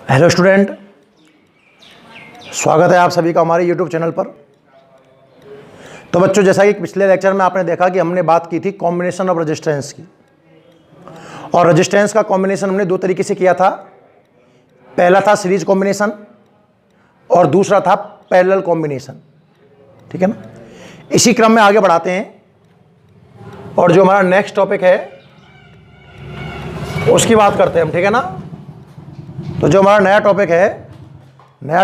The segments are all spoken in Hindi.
हेलो स्टूडेंट, स्वागत है आप सभी का हमारे यूट्यूब चैनल पर। तो बच्चों, जैसा कि पिछले लेक्चर में आपने देखा कि हमने बात की थी कॉम्बिनेशन ऑफ रेजिस्टेंस की, और रेजिस्टेंस का कॉम्बिनेशन हमने दो तरीके से किया था। पहला था सीरीज कॉम्बिनेशन और दूसरा था पैरेलल कॉम्बिनेशन। ठीक है ना। इसी क्रम में आगे बढ़ाते हैं और जो हमारा नेक्स्ट टॉपिक है उसकी बात करते हैं हम। ठीक है ना। तो जो हमारा नया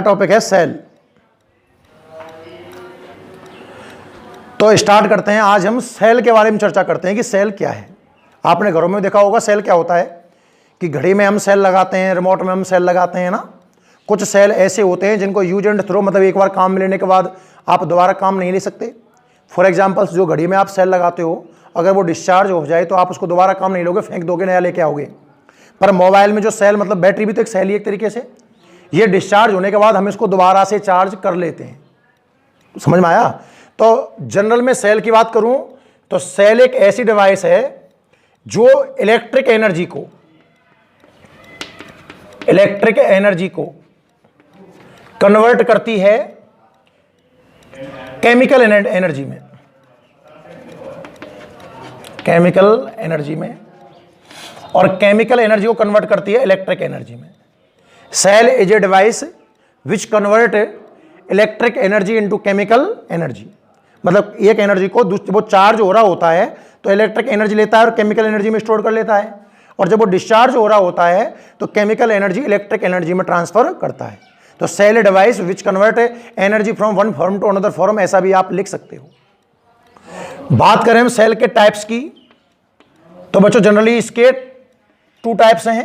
टॉपिक है सेल। तो स्टार्ट करते हैं। आज हम सेल के बारे में चर्चा करते हैं कि सेल क्या है। आपने घरों में देखा होगा सेल क्या होता है कि घड़ी में हम सेल लगाते हैं, रिमोट में हम सेल लगाते हैं ना। कुछ सेल ऐसे होते हैं जिनको यूज एंड थ्रो, मतलब एक बार काम में लेने के बाद आप दोबारा काम नहीं ले सकते। फॉर एग्जाम्पल, जो घड़ी में आप सेल लगाते हो, अगर वो डिस्चार्ज हो जाए तो आप उसको दोबारा काम नहीं लोगे, फेंक दोगे, नया लेके आओगे। पर मोबाइल में जो सेल, मतलब बैटरी भी तो एक सेल ही एक तरीके से, ये डिस्चार्ज होने के बाद हम इसको दोबारा से चार्ज कर लेते हैं। समझ में आया। तो जनरल में सेल की बात करूं तो सेल एक ऐसी डिवाइस है जो इलेक्ट्रिक एनर्जी को कन्वर्ट करती है केमिकल एनर्जी में, और केमिकल एनर्जी को कन्वर्ट करती है इलेक्ट्रिक एनर्जी में। Cell is a device which convert electric energy into chemical energy. मतलब एक एनर्जी को, वो चार्ज हो रहा होता है तो इलेक्ट्रिक एनर्जी लेता है और केमिकल एनर्जी में स्टोर कर लेता है, और जब वो डिस्चार्ज हो रहा होता है तो केमिकल एनर्जी इलेक्ट्रिक एनर्जी में ट्रांसफर करता है। तो cell a device which convert energy from one form to another form, ऐसा भी आप लिख सकते हो। बात करें हम सेल के टाइप्स की, तो बच्चों जनरली इसके टू टाइप्स हैं।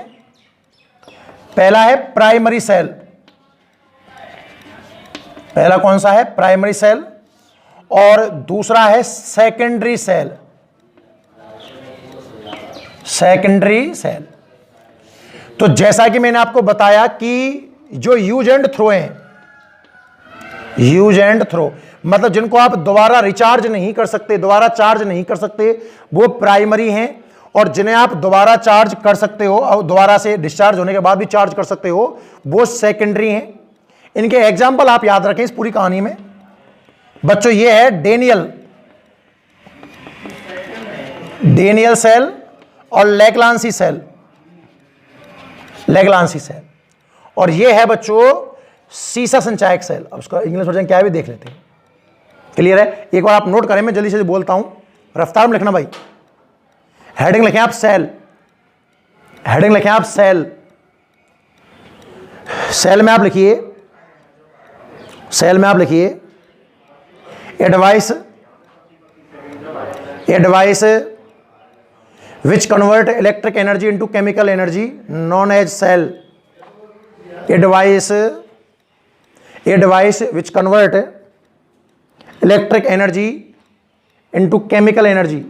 पहला है प्राइमरी सेल। पहला कौन सा है? Primary cell. और दूसरा है सेकेंडरी सेल। तो जैसा कि मैंने आपको बताया कि जो यूज एंड थ्रो हैं, मतलब जिनको आप दोबारा रिचार्ज नहीं कर सकते, दोबारा चार्ज नहीं कर सकते, वो प्राइमरी हैं। और जिन्हें आप दोबारा चार्ज कर सकते हो और दोबारा से डिस्चार्ज होने के बाद भी चार्ज कर सकते हो, वो सेकेंडरी हैं। इनके एग्जाम्पल आप याद रखें इस पूरी कहानी में। बच्चों, ये है डेनियल सेल और लैग्रांजी सेल। और ये है बच्चों सीसा संचायक सेल। अब उसका इंग्लिश वर्जन क्या है भी देख लेते हैं। क्लियर है? एक बार आप नोट करें, मैं जल्दी से बोलता हूं, रफ्तार में लिखना भाई। हेडिंग लिखें आप सेल। सेल में आप लिखिए a device which convert electric energy into chemical energy known as cell. A device which convert electric energy into chemical energy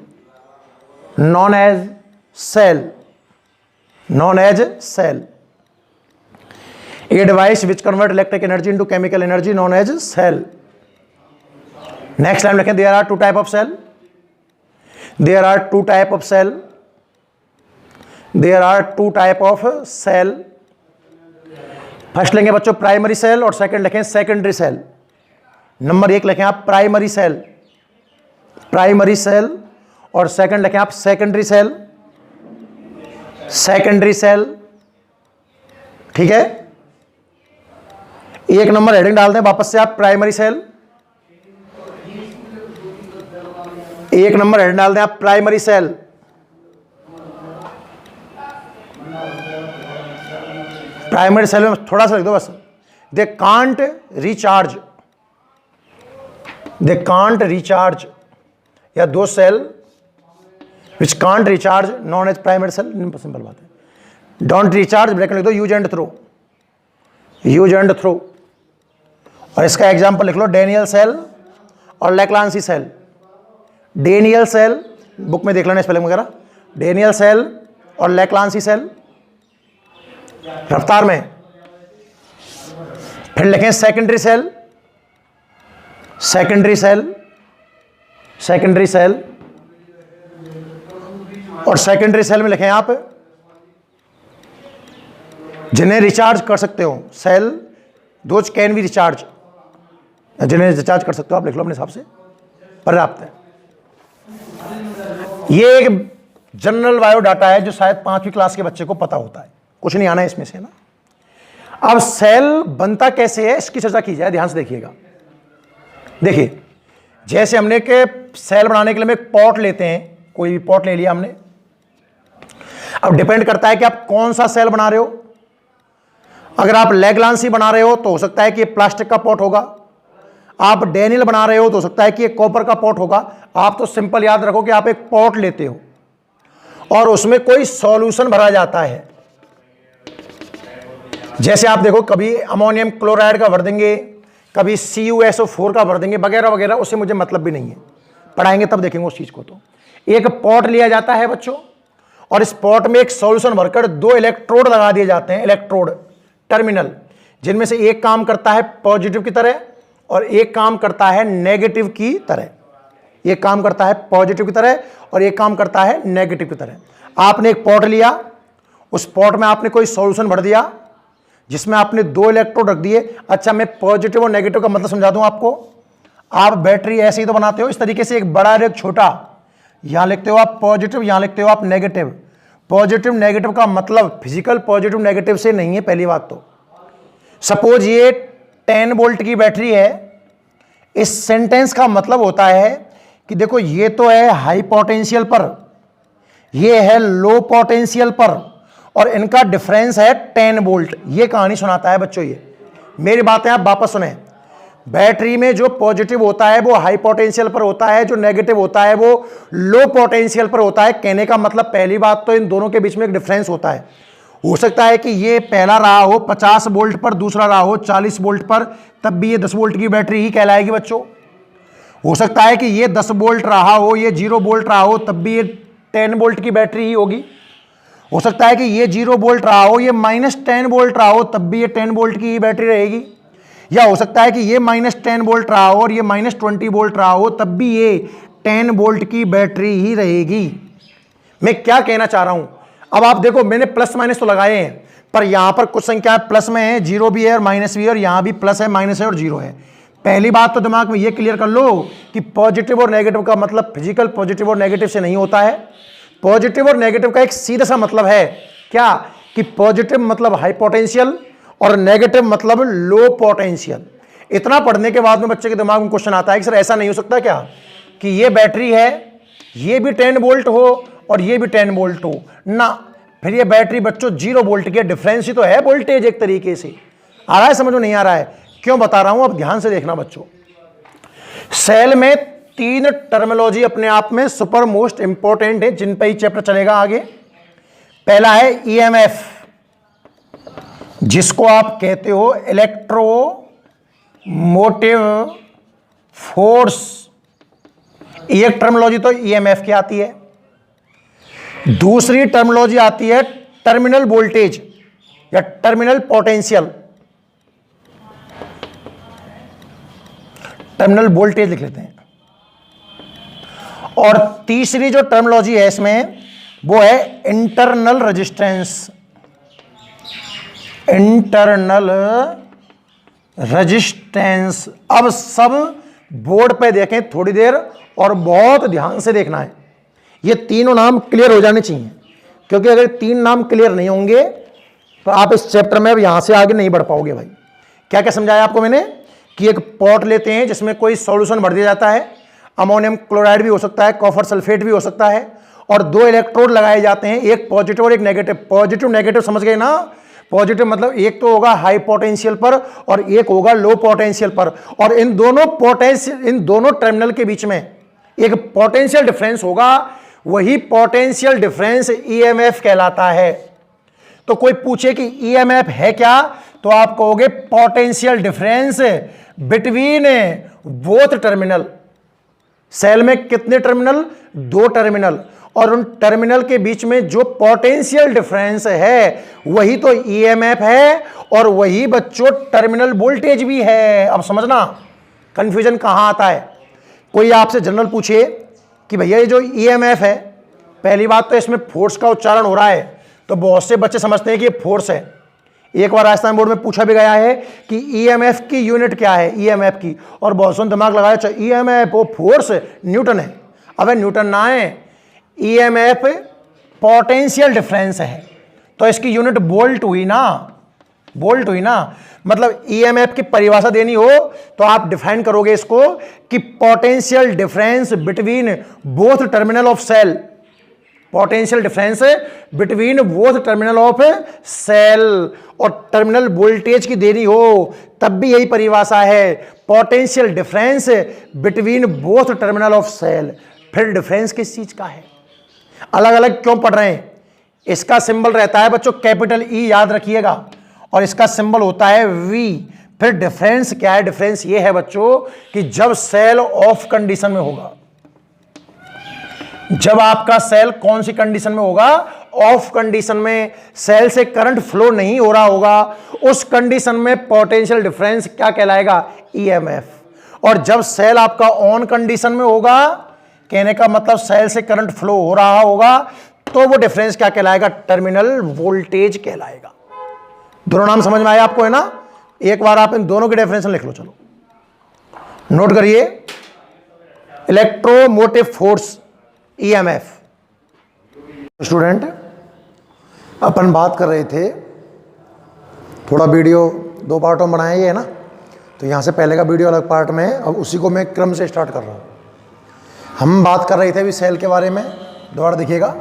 known as cell. A device which convert electric energy into chemical energy known as cell. Next line लिखें, there are two type of cell. First लेंगे बच्चों प्राइमरी सेल और सेकंड लिखें सेकेंडरी सेल। नंबर 1 लिखें आप प्राइमरी सेल और सेकंड लिखें आप सेकेंडरी सेल। ठीक है। एक नंबर हेडिंग डाल दें वापस से आप प्राइमरी सेल। एक नंबर हेडिंग डाल दें आप प्राइमरी सेल। प्राइमरी सेल में थोड़ा सा लिख दो बस। दे कांट रिचार्ज, या दो cell which can't recharge known as primary cell. Simple बात है। डोंट रिचार्ज ब्रैकेट लिख दो, यूज एंड थ्रो। और इसका एग्जांपल लिख लो डेनियल सेल और लैग्रांजी सेल। डेनियल सेल बुक में देख लेना स्पेलिंग वगैरह। डेनियल सेल और लैग्रांजी सेल रफ्तार में। फिर लिखें सेकेंडरी सेल और सेकेंडरी सेल में लिखें आप जिन्हें रिचार्ज कर सकते हो, cell those can be recharge, जिन्हें रिचार्ज कर सकते हो आप लिख लो अपने हिसाब से, पर्याप्त है। ये एक जनरल बायोडाटा है जो शायद 5वीं क्लास के बच्चे को पता होता है, कुछ नहीं आना है इसमें से ना। अब सेल बनता कैसे है इसकी चर्चा की जाए, ध्यान से देखिएगा। देखिए, जैसे हमने के सेल बनाने के लिए हम एक पॉट लेते हैं, कोई भी पॉट ले लिया हमने। अब डिपेंड करता है कि आप कौन सा सेल बना रहे हो। अगर आप लेग्लांसी बना रहे हो तो हो सकता है कि ये प्लास्टिक का पॉट होगा। आप डेनियल बना रहे हो तो हो सकता है कि ये कॉपर का पॉट होगा। आप तो सिंपल याद रखो कि आप एक पॉट लेते हो और उसमें कोई सॉल्यूशन भरा जाता है। जैसे आप देखो, कभी अमोनियम क्लोराइड का भर देंगे, कभी CuSO4 का भर देंगे, वगैरह वगैरह, उससे मुझे मतलब भी नहीं है, पढ़ाएंगे तब देखेंगे उस चीज को। तो एक पॉट लिया जाता है बच्चों, और इस पॉट में एक सॉल्यूशन भरकर 2 इलेक्ट्रोड लगा दिए जाते हैं, इलेक्ट्रोड टर्मिनल, जिनमें से एक काम करता है पॉजिटिव की तरह और एक काम करता है नेगेटिव की तरह। एक काम करता है पॉजिटिव की तरह और एक काम करता है नेगेटिव की तरह। आपने एक पॉट लिया, उस पॉट में आपने कोई सॉल्यूशन भर दिया जिसमें आपने 2 इलेक्ट्रोड रख दिए। अच्छा, मैं पॉजिटिव और नेगेटिव का मतलब समझा दूं आपको। आप बैटरी ऐसे ही तो बनाते हो, इस तरीके से, एक बड़ा और एक छोटा। यहां लिखते हो आप पॉजिटिव, यहां लिखते हो आप नेगेटिव। पॉजिटिव नेगेटिव का मतलब फिजिकल पॉजिटिव नेगेटिव से नहीं है, पहली बात तो। सपोज ये 10 वोल्ट की बैटरी है, इस सेंटेंस का मतलब होता है कि देखो, ये तो है हाई पोटेंशियल पर, ये है लो पोटेंशियल पर, और इनका डिफरेंस है 10 वोल्ट। ये कहानी सुनाता है बच्चों। ये मेरी बातें आप वापस सुने। बैटरी में जो पॉजिटिव होता है वो हाई पोटेंशियल पर होता है, जो नेगेटिव होता है वो लो पोटेंशियल पर होता है। कहने का मतलब, पहली बात तो इन दोनों के बीच में एक डिफरेंस होता है। हो सकता है कि ये पहला रहा हो 50 वोल्ट पर, दूसरा रहा हो 40 वोल्ट पर, तब भी ये 10 वोल्ट की बैटरी ही कहलाएगी बच्चों। हो सकता है कि ये 10 वोल्ट रहा हो, ये 0 वोल्ट रहा हो, तब भी ये 10 वोल्ट की बैटरी ही होगी। हो सकता है कि ये 0 वोल्ट रहा हो, ये -10 वोल्ट रहा हो, तब भी ये 10 वोल्ट की ही बैटरी रहेगी। या हो सकता है कि ये -10 वोल्ट रहा हो और ये -20 वोल्ट रहा हो, तब भी ये 10 वोल्ट की बैटरी ही रहेगी। मैं क्या कहना चाह रहा हूं, अब आप देखो, मैंने प्लस माइनस तो लगाए हैं, पर यहां पर कुछ संख्या प्लस में है, 0 भी है और माइनस भी है, और यहां भी प्लस है, माइनस है और 0 है। पहली बात तो दिमाग में ये क्लियर कर लो कि पॉजिटिव और नेगेटिव का मतलब फिजिकल पॉजिटिव और नेगेटिव से नहीं होता है। पॉजिटिव और नेगेटिव का एक सीधा सा मतलब है क्या, कि पॉजिटिव मतलब हाई पोटेंशियल और नेगेटिव मतलब लो पोटेंशियल। इतना पढ़ने के बाद में बच्चे के दिमाग में क्वेश्चन आता है कि सर ऐसा नहीं हो सकता क्या कि ये बैटरी है, ये भी 10 वोल्ट हो और ये भी 10 वोल्ट हो ना, फिर ये बैटरी बच्चों 0 वोल्ट की, डिफरेंस ही तो है वोल्टेज एक तरीके से। आ रहा है समझ में? नहीं आ रहा है? क्यों बता रहा हूं, अब ध्यान से देखना बच्चों। सेल में 3 टर्मिनोलॉजी अपने आप में सुपर मोस्ट इंपॉर्टेंट है, जिन पे ही चैप्टर चलेगा आगे। पहला है ईएमएफ, जिसको आप कहते हो इलेक्ट्रो मोटिव फोर्स। ये टर्मिनोलॉजी तो ईएमएफ की आती है। दूसरी टर्मिनोलॉजी आती है टर्मिनल वोल्टेज या टर्मिनल पोटेंशियल। टर्मिनल वोल्टेज लिख लेते हैं। और तीसरी जो टर्मिनोलॉजी है इसमें, वो है इंटरनल रेजिस्टेंस। Internal resistance. अब सब बोर्ड पे देखें थोड़ी देर और बहुत ध्यान से देखना है। ये तीनों नाम क्लियर हो जाने चाहिए, क्योंकि अगर 3 नाम क्लियर नहीं होंगे तो आप इस चैप्टर में अब यहां से आगे नहीं बढ़ पाओगे भाई। क्या क्या समझाया आपको मैंने, कि एक पॉट लेते हैं जिसमें कोई सॉल्यूशन भर दिया जाता है, अमोनियम क्लोराइड भी हो सकता है, कॉपर सल्फेट भी हो सकता है, और 2 इलेक्ट्रोड लगाए जाते हैं, एक पॉजिटिव और एक नेगेटिव। पॉजिटिव नेगेटिव समझ गए ना? पॉजिटिव मतलब एक तो होगा हाई पोटेंशियल पर और एक होगा लो पोटेंशियल पर, और इन दोनों टर्मिनल के बीच में एक पोटेंशियल डिफरेंस होगा। वही पोटेंशियल डिफरेंस ईएमएफ कहलाता है। तो कोई पूछे कि ईएमएफ है क्या, तो आप कहोगे potential difference between both terminal. Cell में कितने टर्मिनल? 2 टर्मिनल, और उन टर्मिनल के बीच में जो पोटेंशियल डिफरेंस है वही तो ईएमएफ है, और वही बच्चों टर्मिनल वोल्टेज भी है। अब समझना कंफ्यूजन कहां आता है। कोई आपसे जनरल पूछे कि भैया ये जो ईएमएफ है, पहली बात तो इसमें फोर्स का उच्चारण हो रहा है, तो बहुत से बच्चे समझते हैं कि ये फोर्स है। एक बार राजस्थान बोर्ड में पूछा भी गया है कि ईएमएफ की यूनिट क्या है, ईएमएफ की, और बहुत सुन दिमाग लगाया, अच्छा ईएमएफ वो फोर्स न्यूटन है। अबे न्यूटन ना है, ईएमएफ पोटेंशियल डिफरेंस है, तो इसकी यूनिट वोल्ट हुई ना, वोल्ट हुई ना। मतलब ईएमएफ की परिभाषा देनी हो तो आप डिफाइन करोगे इसको कि potential difference between both terminal of cell, potential difference between both terminal of cell, और टर्मिनल वोल्टेज की देनी हो तब भी यही परिभाषा है, potential difference between both terminal of cell. फिर डिफरेंस किस चीज का है, अलग अलग क्यों पढ़ रहे हैं? इसका सिंबल रहता है बच्चों कैपिटल ई, याद रखिएगा, और इसका सिंबल होता है वी। फिर डिफरेंस क्या है? डिफरेंस ये है बच्चों कि जब सेल ऑफ कंडीशन में होगा, जब आपका सेल कौन सी कंडीशन में होगा? ऑफ कंडीशन में, सेल से करंट फ्लो नहीं हो रहा होगा, उस कंडीशन में पोटेंशियल डिफरेंस क्या कहलाएगा? ईएमएफ। और जब सेल आपका ऑन कंडीशन में होगा, कहने का मतलब सेल से करंट फ्लो हो रहा होगा, तो वो डिफरेंस क्या कहलाएगा? टर्मिनल वोल्टेज कहलाएगा। दोनों नाम समझ में आया आपको, है ना? एक बार आप इन दोनों के डेफिनेशन लिख लो, चलो नोट करिए। Electromotive force EMF. स्टूडेंट, अपन बात कर रहे थे, थोड़ा वीडियो दो पार्टों में बनाया, ये है ना, तो यहाँ से पहले का वीडियो अलग पार्ट में है, अब उसी को मैं क्रम से स्टार्ट कर रहा हूँ। हम बात कर रहे थे अभी सेल के बारे में, दोबारा देखिएगा।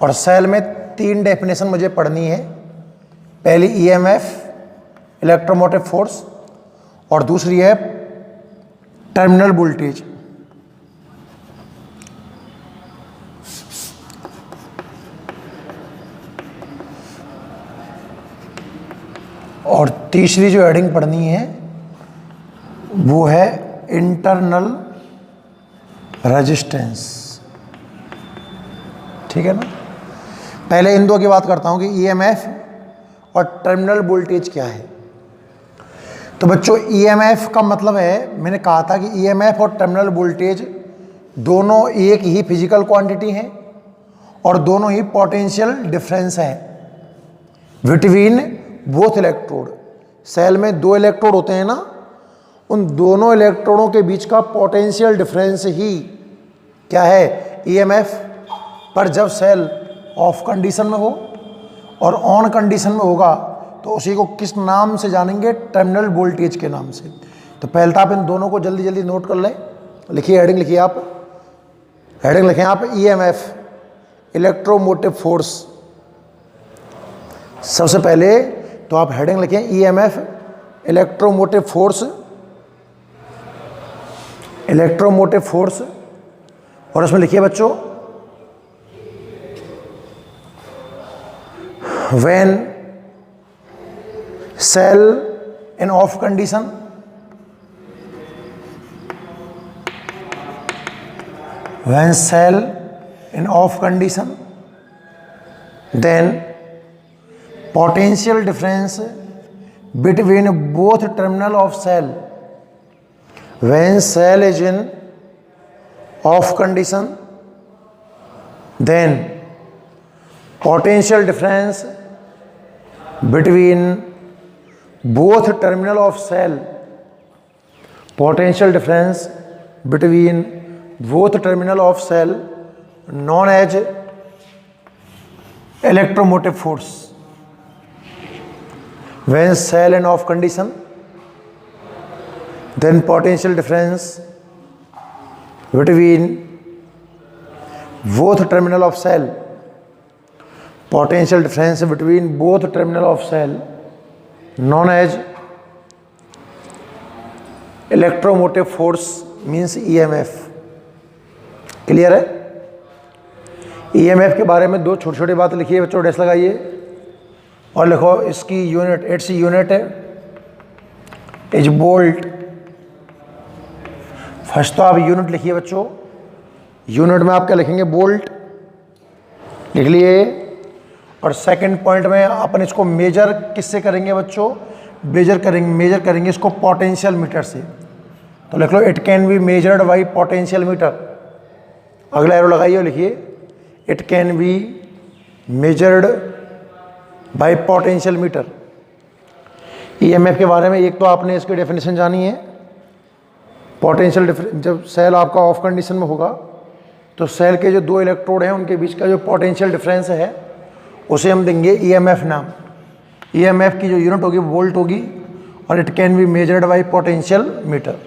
और सेल में 3 डेफिनेशन मुझे पढ़नी है। पहली ईएमएफ इलेक्ट्रोमोटिव फोर्स, और दूसरी है टर्मिनल वोल्टेज। और तीसरी जो हेडिंग पढ़नी है वो है इंटरनल रेजिस्टेंस। ठीक है ना? पहले इन दो की बात करता हूं कि ईएमएफ और टर्मिनल वोल्टेज क्या है। तो बच्चों ईएमएफ का मतलब है, मैंने कहा था कि ईएमएफ और टर्मिनल वोल्टेज दोनों एक ही फिजिकल क्वांटिटी हैं और दोनों ही पोटेंशियल डिफरेंस है बिटवीन बोथ इलेक्ट्रोड। सेल में 2 इलेक्ट्रोड होते हैं ना, उन दोनों इलेक्ट्रोडों के बीच का पोटेंशियल डिफरेंस ही क्या है? ईएमएफ। पर जब सेल ऑफ कंडीशन में हो और ऑन कंडीशन में होगा तो उसी को किस नाम से जानेंगे? टर्मिनल वोल्टेज के नाम से। तो पहले तो आप इन दोनों को जल्दी जल्दी नोट कर लें। लिखिए, हेडिंग लिखिए आप, हेडिंग लिखें आप ईएमएफ इलेक्ट्रोमोटिव फोर्स। सबसे पहले तो आप हेडिंग लिखें EMF electromotive force, electromotive force, और उसमें लिखिए बच्चों when cell in off condition, when cell in off condition, then potential difference between both terminal of cell, when cell is in off condition, then potential difference between both terminal of cell, potential difference between both terminal of cell known as electromotive force. When cell in off condition, then potential difference between both terminal of cell, potential difference between both terminal of cell known as electromotive force means EMF। Clear है? EMF के बारे में 2 छोटी छोटी बातें लिखिए बच्चों, डैश लगाइए और लिखो इसकी यूनिट, इट्स यूनिट है इज वोल्ट। फर्स्ट तो आप यूनिट लिखिए बच्चों, यूनिट में आप क्या लिखेंगे? वोल्ट लिख लिए। और सेकंड पॉइंट में अपन इसको मेजर किससे करेंगे बच्चों? मेजर करेंगे इसको पोटेंशियल मीटर से। तो लिख लो it can be measured by potential meter. अगला एरो लगाइए और लिखिए it can be measured by potential meter. EMF के बारे में एक तो आपने इसकी डेफिनेशन जानी है, पोटेंशियल डिफरेंस। जब सेल आपका ऑफ कंडीशन में होगा तो सेल के जो दो इलेक्ट्रोड हैं उनके बीच का जो पोटेंशियल डिफरेंस है उसे हम देंगे ईएमएफ नाम। ईएमएफ की जो यूनिट होगी वोल्ट होगी और it can be measured by potential meter.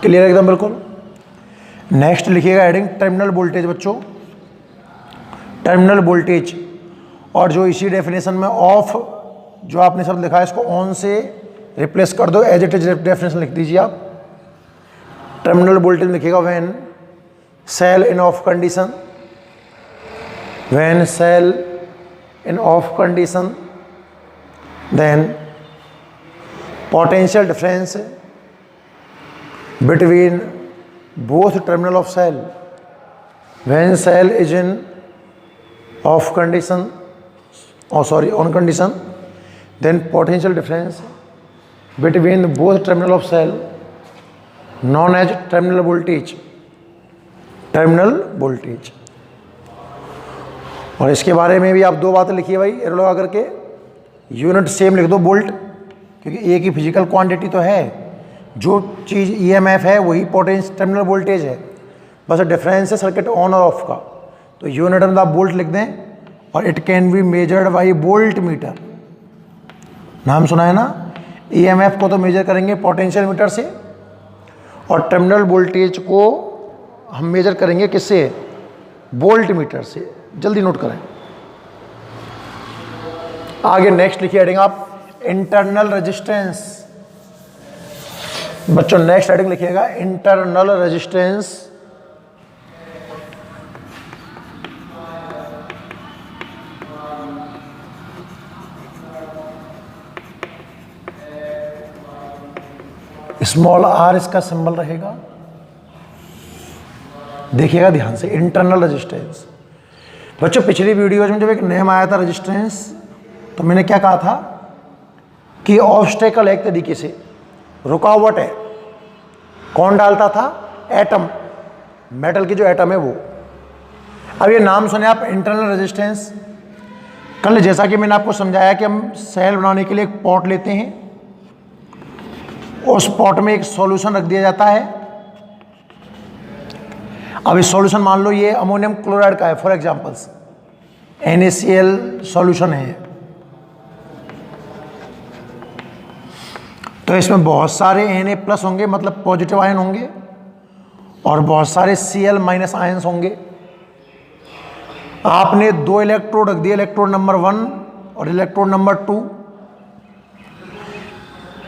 Clear एकदम बिल्कुल। नेक्स्ट लिखिएगा हेडिंग टर्मिनल वोल्टेज बच्चों, टर्मिनल वोल्टेज। और जो इसी डेफिनेशन में ऑफ जो आपने शब्द लिखा है इसको ऑन से रिप्लेस कर दो, एज इट इज डेफिनेशन लिख दीजिए आप। टर्मिनल वोल्टेज लिखिएगा when cell in off condition, when cell in off condition then potential difference between both terminal of cell, when cell is in off condition, on condition, then potential difference between both terminal of cell known as terminal voltage, terminal voltage। और इसके बारे में भी आप दो बातें लिखिए भाई एरो लगा करके, यूनिट सेम लिख दो वोल्ट, क्योंकि एक ही फिजिकल क्वांटिटी तो है, जो चीज़ ईएमएफ है वही पोटेंशियल टर्मिनल वोल्टेज है, बस डिफरेंस है सर्किट ऑन और ऑफ का। तो यूनिट में आप वोल्ट लिख दें और it can be measured by volt meter. नाम सुना है ना, ईएमएफ को तो मेजर करेंगे पोटेंशियल मीटर से और टर्मिनल वोल्टेज को हम मेजर करेंगे किससे, वोल्ट मीटर से। जल्दी नोट करें। आगे नेक्स्ट लिखिए हेडिंग आप इंटरनल रेजिस्टेंस। बच्चों नेक्स्ट हेडिंग लिखिएगा इंटरनल रेजिस्टेंस। स्मॉल आर इसका सिंबल रहेगा, देखिएगा ध्यान से। इंटरनल रेजिस्टेंस बच्चों पिछली वीडियोज में जब एक नेम आया था रेजिस्टेंस, तो मैंने क्या कहा था कि ऑब्स्टेकल एक तरीके से रुकावट है। कौन डालता था, एटम, मेटल की जो एटम है वो। अब ये नाम सुने आप इंटरनल रेजिस्टेंस। कल जैसा कि मैंने आपको समझाया कि हम सेल बनाने के लिए एक पॉट लेते हैं, उस पॉट में एक सॉल्यूशन रख दिया जाता है। अब इस सॉल्यूशन मान लो ये अमोनियम क्लोराइड का है फॉर एग्जांपल्स, NaCl सॉल्यूशन है। तो इसमें बहुत सारे Na+ होंगे, मतलब पॉजिटिव आयन होंगे, और बहुत सारे Cl- आयन्स होंगे। आपने दो इलेक्ट्रोड रख दिए, इलेक्ट्रोड नंबर 1 और इलेक्ट्रोड नंबर 2।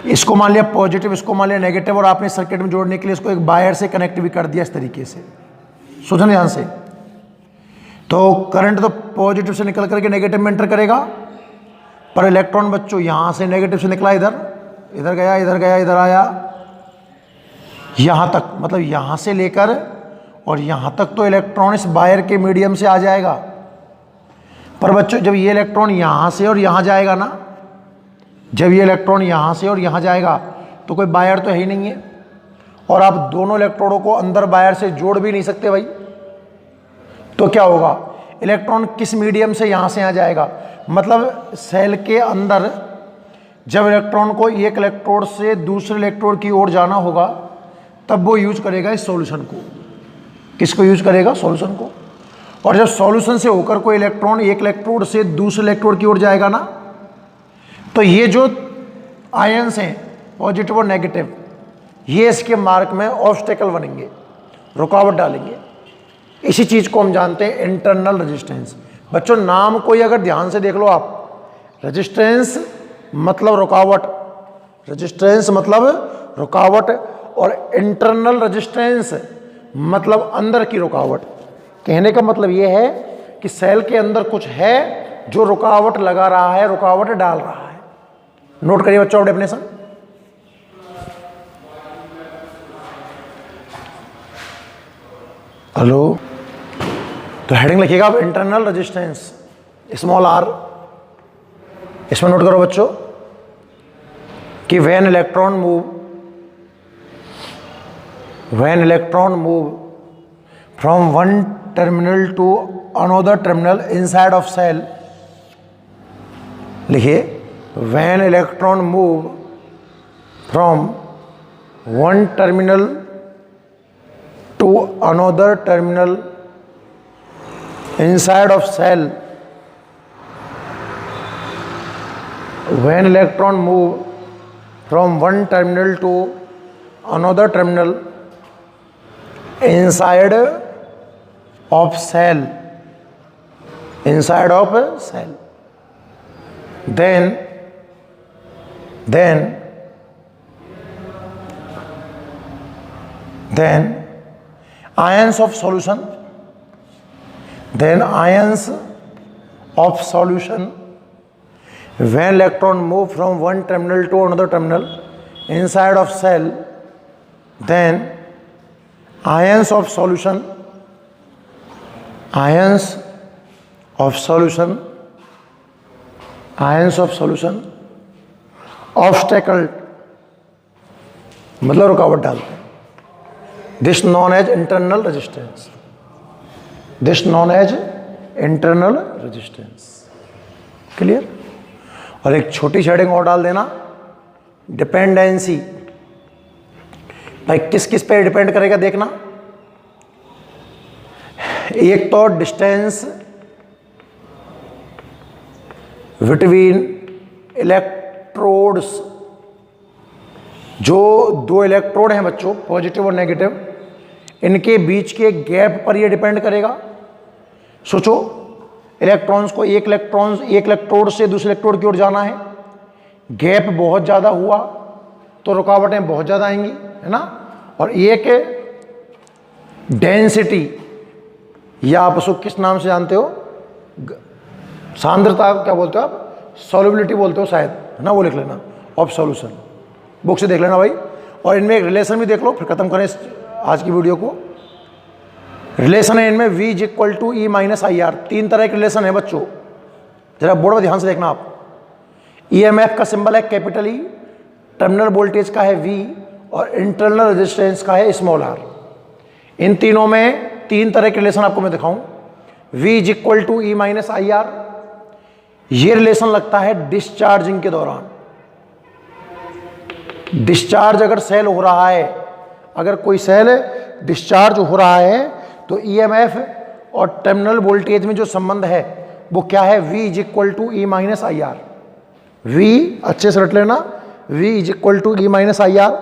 इसको मान लिया पॉजिटिव, इसको मान लिया नेगेटिव, और आपने सर्किट में जोड़ने के लिए इसको एक वायर से कनेक्ट भी कर दिया इस तरीके से। सोचना ध्यान से। तो करंट तो पॉजिटिव से निकल करके नेगेटिव में एंटर करेगा, पर इलेक्ट्रॉन बच्चों यहां से नेगेटिव से निकला इधर, इधर गया, इधर गया, इधर आया, यहां तक, मतलब यहां से लेकर और यहां तक तो इलेक्ट्रॉन इस वायर के मीडियम से आ जाएगा। पर बच्चों जब ये इलेक्ट्रॉन यहां से और यहां जाएगा ना, जब ये इलेक्ट्रॉन यहां से और यहां जाएगा तो कोई वायर तो है ही नहीं है, और आप दोनों इलेक्ट्रोडों को अंदर वायर से जोड़ भी नहीं सकते भाई। तो क्या होगा, इलेक्ट्रॉन किस मीडियम से यहां से यहां जाएगा, मतलब सेल के अंदर जब इलेक्ट्रॉन को एक इलेक्ट्रोड से दूसरे इलेक्ट्रोड की ओर जाना होगा तब वो यूज करेगा इस सॉल्यूशन को। किसको यूज करेगा, सॉल्यूशन को। और जब सॉल्यूशन से होकर कोई इलेक्ट्रॉन एक इलेक्ट्रोड से दूसरे इलेक्ट्रोड की ओर जाएगा ना, तो ये जो आयन्स हैं पॉजिटिव और नेगेटिव, ये इसके मार्ग में ऑब्स्टेकल बनेंगे, रुकावट डालेंगे। इसी चीज को हम जानते हैं इंटरनल रेजिस्टेंस। बच्चों नाम कोई अगर ध्यान से देख लो आप, रेजिस्टेंस मतलब रुकावट, रेजिस्टेंस मतलब रुकावट, और इंटरनल रेजिस्टेंस मतलब अंदर की रुकावट। कहने का मतलब ये है कि सेल के अंदर कुछ है जो रुकावट लगा रहा है, रुकावट डाल रहा है। नोट करिए बच्चों डेफिनेशन। हेलो, तो हेडिंग लिखिएगा आप इंटरनल रेजिस्टेंस, स्मॉल आर। इसमें नोट करो बच्चों कि when electron move from one terminal to another terminal inside of cell, लिखिए when electron move from one terminal to another terminal inside of cell, when electron move from one terminal to another terminal inside of cell, then ions of solution, when electron move from one terminal to another terminal inside of cell, then ions of solution obstacle, मतलब रुकावट डालते हैं। This known as internal resistance, clear. और एक छोटी शेडिंग और डाल देना, डिपेंडेंसी। भाई किस किस पे डिपेंड करेगा देखना, एक तो डिस्टेंस बिटवीन इलेक्ट्रोड्स, जो दो इलेक्ट्रोड हैं बच्चों, पॉजिटिव और नेगेटिव, इनके बीच के गैप पर ये डिपेंड करेगा। सोचो, इलेक्ट्रॉन्स को एक इलेक्ट्रोड से दूसरे इलेक्ट्रोड की ओर जाना है, गैप बहुत ज़्यादा हुआ तो रुकावटें बहुत ज़्यादा आएंगी, है ना। और एक डेंसिटी, या आप उसको किस नाम से जानते हो, सांद्रता क्या बोलते हो आप, सॉल्युबिलिटी बोलते हो शायद, है ना, वो लिख लेना ऑफ सॉल्यूशन, बुक से देख लेना भाई। और इनमें एक रिलेशन भी देख लो, फिर खत्म करें इस आज की वीडियो को। रिलेशन है इनमें V = E - IR, तीन तरह के रिलेशन है बच्चों, जरा बोर्ड में ध्यान से देखना आप। EMF का सिंबल है कैपिटल E, टर्मिनल वोल्टेज का है V, और इंटरनल रेजिस्टेंस का है स्मॉल r। इन तीनों में तीन तरह के रिलेशन आपको मैं दिखाऊं। V = E - IR, ये रिलेशन लगता है डिस्चार्जिंग के दौरान। डिस्चार्ज अगर सेल हो रहा है, अगर कोई सेल डिस्चार्ज हो रहा है तो EMF और टर्मिनल वोल्टेज में जो संबंध है वो क्या है, V = E - IR। V अच्छे से रट लेना, V = E - IR।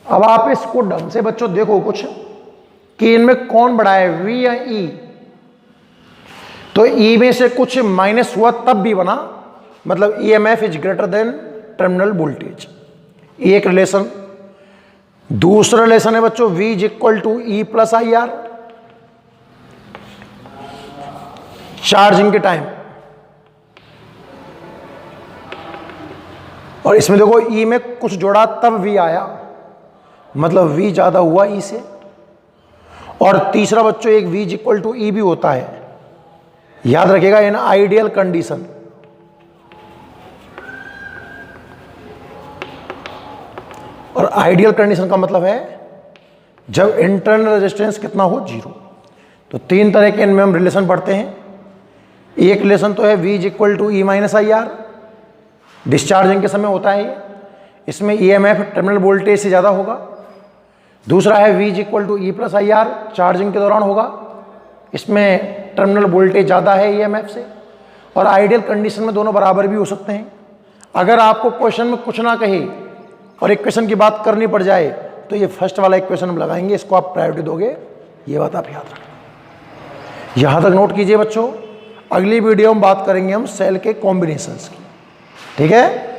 अब आप इसको ढंग से बच्चों देखो कुछ कि इनमें कौन बड़ा है, V या E। तो E में से कुछ माइनस हुआ तब भी बना, मतलब EMF is greater than terminal voltage, एक रिलेशन। दूसरा रिलेशन है बच्चों V = E + IR, चार्जिंग के टाइम। और इसमें देखो E में कुछ जोड़ा तब V आया, मतलब V ज्यादा हुआ E से। और तीसरा बच्चों एक V = E भी होता है, याद रखिएगा, इन आइडियल कंडीशन। और आइडियल कंडीशन का मतलब है जब इंटरनल रेजिस्टेंस कितना हो, 0। तो तीन तरह के इनमें हम रिलेशन पढ़ते हैं। एक रिलेशन तो है V = E - IR, डिस्चार्जिंग के समय होता है ये, इसमें EMF टर्मिनल वोल्टेज से ज़्यादा होगा। दूसरा है V = E + IR, चार्जिंग के दौरान होगा, इसमें टर्मिनल वोल्टेज ज़्यादा है EMF से। और आइडियल कंडीशन में दोनों बराबर भी हो सकते हैं। अगर आपको क्वेश्चन में कुछ ना कहे और इक्वेशन की बात करनी पड़ जाए तो ये फर्स्ट वाला इक्वेशन हम लगाएंगे, इसको आप प्रायोरिटी दोगे, ये बात आप याद रखना। यहाँ तक नोट कीजिए बच्चों, अगली वीडियो में बात करेंगे हम सेल के कॉम्बिनेशंस की, ठीक है।